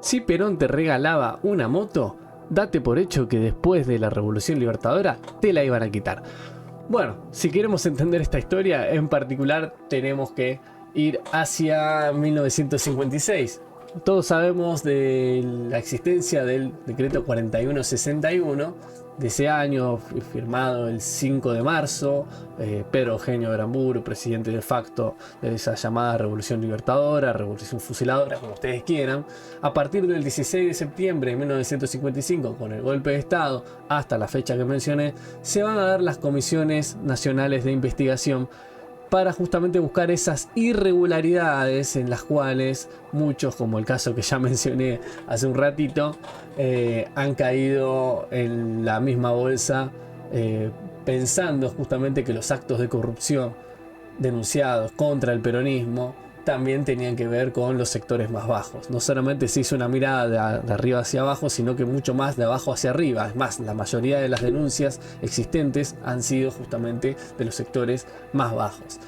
Si Perón te regalaba una moto, date por hecho que después de la Revolución Libertadora te la iban a quitar. Bueno, si queremos entender esta historia en particular, tenemos que ir hacia 1956. Todos sabemos de la existencia del decreto 4161 de ese año, firmado el 5 de marzo, Pedro Eugenio Aramburu, presidente de facto de esa llamada Revolución Libertadora, Revolución Fusiladora, como ustedes quieran. A partir del 16 de septiembre de 1955, con el golpe de Estado, hasta la fecha que mencioné, se van a dar las comisiones nacionales de investigación para justamente buscar esas irregularidades en las cuales muchos, como el caso que ya mencioné hace un ratito, han caído en la misma bolsa, pensando justamente que los actos de corrupción denunciados contra el peronismo también tenían que ver con los sectores más bajos. No solamente se hizo una mirada de arriba hacia abajo, sino que mucho más de abajo hacia arriba. Es más, la mayoría de las denuncias existentes han sido justamente de los sectores más bajos.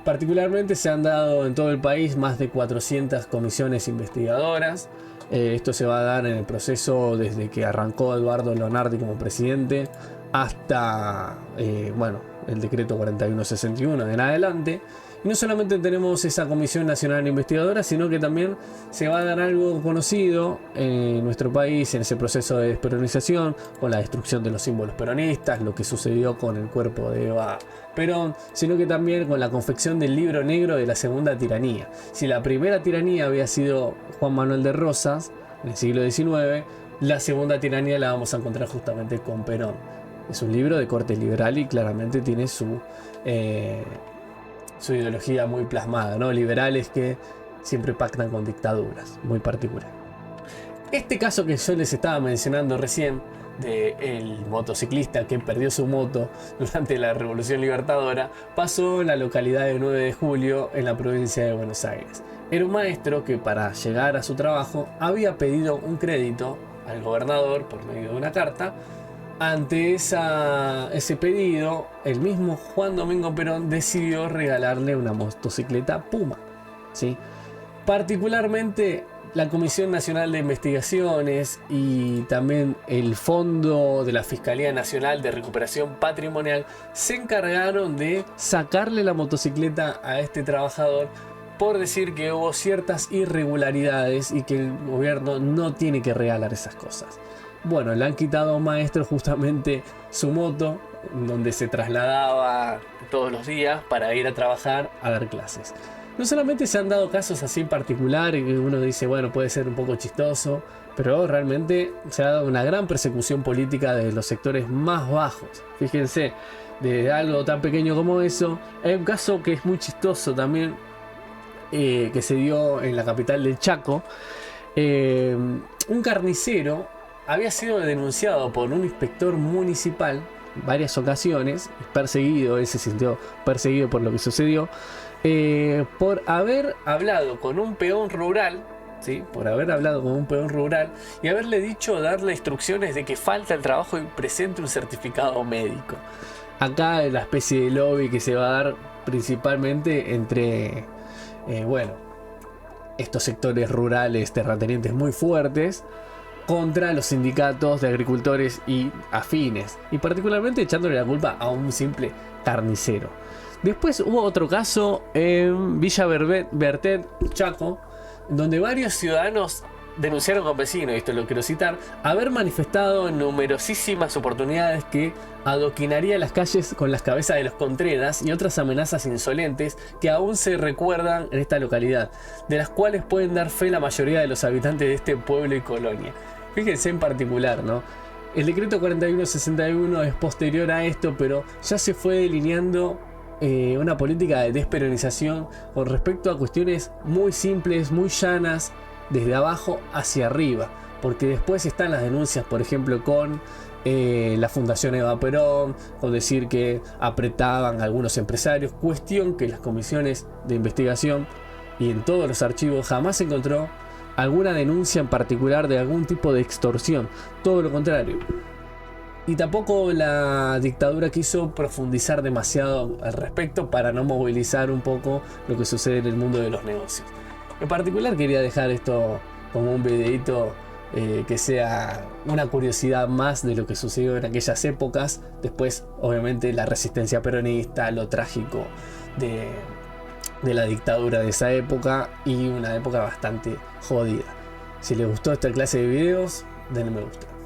Particularmente se han dado en todo el país más de 400 comisiones investigadoras. Esto se va a dar en el proceso desde que arrancó Eduardo Leonardi como presidente hasta el decreto 4161 en adelante. Y no solamente tenemos esa Comisión Nacional Investigadora, sino que también se va a dar algo conocido en nuestro país en ese proceso de desperonización, con la destrucción de los símbolos peronistas, lo que sucedió con el cuerpo de Eva Perón, sino que también con la confección del libro negro de la segunda tiranía. Si la primera tiranía había sido Juan Manuel de Rosas en el siglo XIX, la segunda tiranía la vamos a encontrar justamente con Perón. Es un libro de corte liberal y claramente tiene su ideología muy plasmada, ¿no? Liberales que siempre pactan con dictaduras, muy particular. Este caso que yo les estaba mencionando recién, del motociclista que perdió su moto durante la Revolución Libertadora, pasó en la localidad de 9 de Julio, en la provincia de Buenos Aires. Era un maestro que para llegar a su trabajo había pedido un crédito al gobernador por medio de una carta. Ante ese pedido, el mismo Juan Domingo Perón decidió regalarle una motocicleta Puma, ¿sí? Particularmente la Comisión Nacional de Investigaciones y también el Fondo de la Fiscalía Nacional de Recuperación Patrimonial se encargaron de sacarle la motocicleta a este trabajador por decir que hubo ciertas irregularidades y que el gobierno no tiene que regalar esas cosas. Bueno, le han quitado a un maestro justamente su moto, donde se trasladaba todos los días para ir a trabajar a dar clases. No solamente se han dado casos así en particular, y uno dice, bueno, puede ser un poco chistoso, pero realmente se ha dado una gran persecución política de los sectores más bajos. Fíjense, de algo tan pequeño como eso, hay un caso que es muy chistoso también, que se dio en la capital del Chaco. Un carnicero había sido denunciado por un inspector municipal en varias ocasiones, él se sintió perseguido por lo que sucedió, por haber hablado con un peón rural, ¿sí? Por haber hablado con un peón rural y haberle dicho, darle instrucciones de que falta el trabajo y presente un certificado médico. Acá la especie de lobby que se va a dar principalmente entre, estos sectores rurales terratenientes muy fuertes, contra los sindicatos de agricultores y afines, y particularmente echándole la culpa a un simple carnicero. Después hubo otro caso en Villa Bertet, Chaco, donde varios ciudadanos denunciaron con vecinos, y esto lo quiero citar, haber manifestado en numerosísimas oportunidades que adoquinaría las calles con las cabezas de los Contreras y otras amenazas insolentes que aún se recuerdan en esta localidad, de las cuales pueden dar fe la mayoría de los habitantes de este pueblo y colonia. Fíjense en particular, ¿no? El decreto 4161 es posterior a esto, pero ya se fue delineando una política de desperonización con respecto a cuestiones muy simples, muy llanas, desde abajo hacia arriba, porque después están las denuncias, por ejemplo, con la Fundación Eva Perón, con decir que apretaban a algunos empresarios, cuestión que las comisiones de investigación y en todos los archivos jamás se encontró alguna denuncia en particular de algún tipo de extorsión, todo lo contrario. Y tampoco la dictadura quiso profundizar demasiado al respecto para no movilizar un poco lo que sucede en el mundo de los negocios. En particular quería dejar esto como un videito que sea una curiosidad más de lo que sucedió en aquellas épocas. Después, obviamente, la resistencia peronista, lo trágico de la dictadura de esa época y una época bastante jodida. Si les gustó esta clase de videos, denle me gusta.